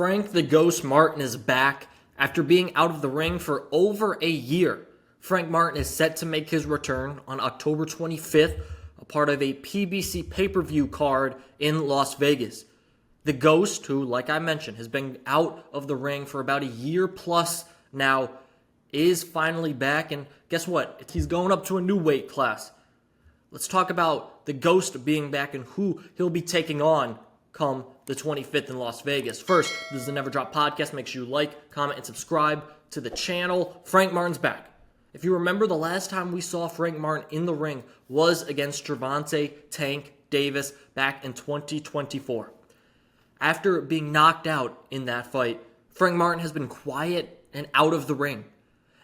Frank the Ghost Martin is back after being out of the ring for over a year. Frank Martin is set to make his return on October 25th, a part of a PBC pay-per-view card in Las Vegas. The Ghost, who, like I mentioned, has been out of the ring for about a year plus now, is finally back, and guess what? He's going up to a new weight class. Let's talk about the Ghost being back and who he'll be taking on come the 25th in Las Vegas. First, this is the Never Drop Podcast. Make sure you like, comment, and subscribe to the channel. Frank Martin's back. If you remember, the last time we saw Frank Martin in the ring was against Gervonta Tank Davis back in 2024. After being knocked out in that fight, Frank Martin has been quiet and out of the ring.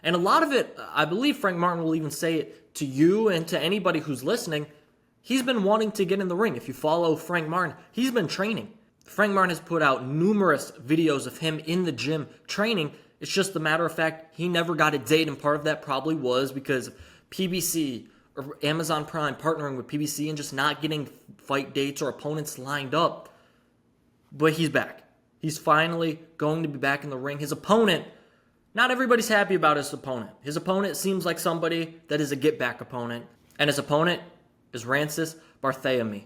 And a lot of it, I believe Frank Martin will even say it to you and to anybody who's listening, he's been wanting to get in the ring. If you follow Frank Martin, he's been training. Frank Martin has put out numerous videos of him in the gym training. It's just a matter of fact, he never got a date, and part of that probably was because of PBC or Amazon Prime partnering with PBC and just not getting fight dates or opponents lined up. But he's back. He's finally going to be back in the ring. His opponent, not everybody's happy about his opponent. His opponent seems like somebody that is a get-back opponent. And his opponent is Rances Barthelemy.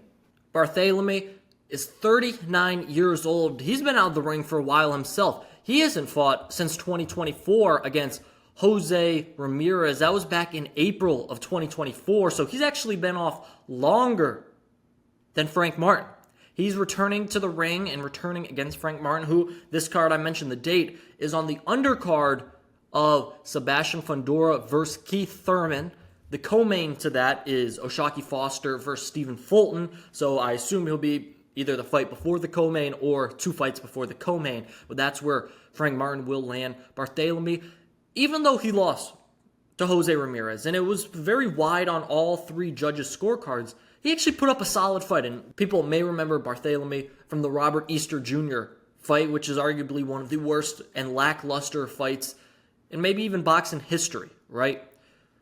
Barthelemy is 39 years old. He's been out of the ring for a while himself. He hasn't fought since 2024 against Jose Ramirez. That was back in April of 2024. So he's actually been off longer than Frank Martin. He's returning to the ring and returning against Frank Martin, who, this card I mentioned the date, is on the undercard of Sebastain Fundora versus Keith Thurman. The co-main to that is O'Shaquie Foster versus Stephen Fulton, so I assume he'll be either the fight before the co-main or two fights before the co-main, but that's where Frank Martin will land. Barthelemy, even though he lost to Jose Ramirez, and it was very wide on all three judges' scorecards, he actually put up a solid fight, and people may remember Barthelemy from the Robert Easter Jr. fight, which is arguably one of the worst and lackluster fights in maybe even boxing history, right?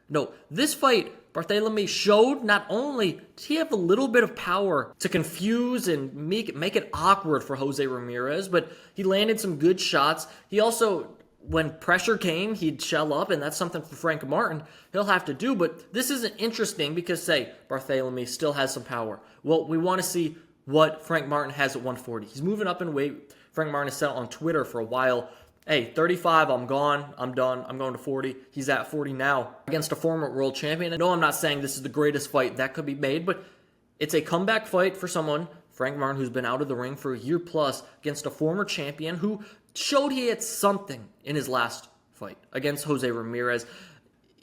No, this fight, Barthelemy showed not only did he have a little bit of power to confuse and make it awkward for Jose Ramirez, but he landed some good shots. He also, when pressure came, he'd shell up, and that's something for Frank Martin he'll have to do. But this isn't interesting because, say, Barthelemy still has some power. Well, we want to see what Frank Martin has at 140. He's moving up in weight. Frank Martin has said on Twitter for a while, hey, 35, I'm gone, I'm done, I'm going to 40. He's at 40 now against a former world champion. And no, I'm not saying this is the greatest fight that could be made, but it's a comeback fight for someone, Frank Martin, who's been out of the ring for a year plus against a former champion who showed he had something in his last fight against Jose Ramirez.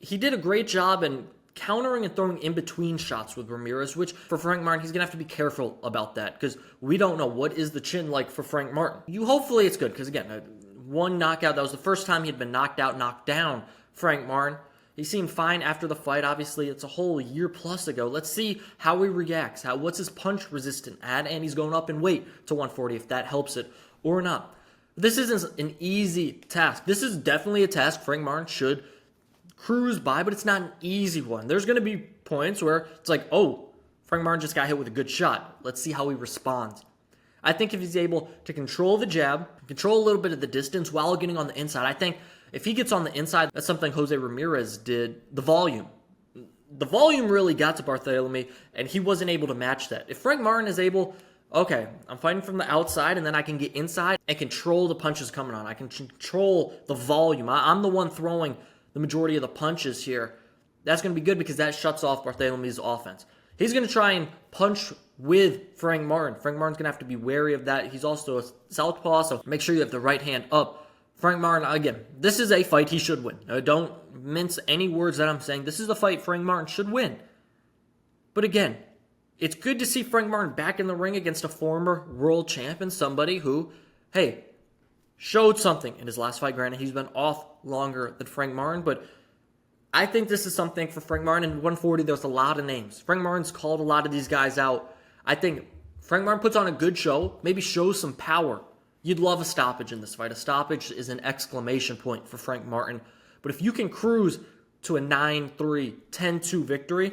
He did a great job in countering and throwing in-between shots with Ramirez, which for Frank Martin, he's going to have to be careful about that because we don't know what is the chin like for Frank Martin. Hopefully it's good because, again, one knockout, that was the first time he'd been knocked out, knocked down, Frank Martin. He seemed fine after the fight. Obviously, it's a whole year plus ago. Let's see how he reacts. What's his punch resistant at? And he's going up in weight to 140 if that helps it or not. This isn't an easy task. This is definitely a task Frank Martin should cruise by, but it's not an easy one. There's going to be points where it's like, oh, Frank Martin just got hit with a good shot. Let's see how he responds. I think if he's able to control the jab, control a little bit of the distance while getting on the inside, I think if he gets on the inside, that's something Jose Ramirez did, the volume. The volume really got to Barthelemy, and he wasn't able to match that. If Frank Martin is able, okay, I'm fighting from the outside, and then I can get inside and control the punches coming on. I can control the volume. I'm the one throwing the majority of the punches here. That's going to be good because that shuts off Barthelemy's offense. He's going to try and punch with Frank Martin. Frank Martin's going to have to be wary of that. He's also a southpaw, so make sure you have the right hand up. Frank Martin, again, this is a fight he should win. Don't mince any words that I'm saying. This is the fight Frank Martin should win. But again, it's good to see Frank Martin back in the ring against a former world champion, somebody who, hey, showed something in his last fight. Granted, he's been off longer than Frank Martin, but I think this is something for Frank Martin. In 140, there's a lot of names. Frank Martin's called a lot of these guys out. I think Frank Martin puts on a good show, maybe shows some power. You'd love a stoppage in this fight. A stoppage is an exclamation point for Frank Martin. But if you can cruise to a 9-3, 10-2 victory,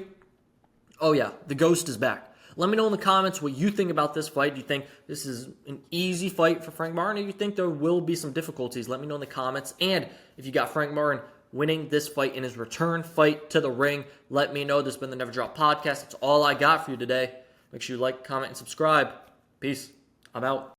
oh yeah, the Ghost is back. Let me know in the comments what you think about this fight. Do you think this is an easy fight for Frank Martin, or do you think there will be some difficulties? Let me know in the comments. And if you got Frank Martin winning this fight in his return fight to the ring, let me know. This has been the Never Drop Podcast. That's all I got for you today. Make sure you like, comment, and subscribe. Peace. I'm out.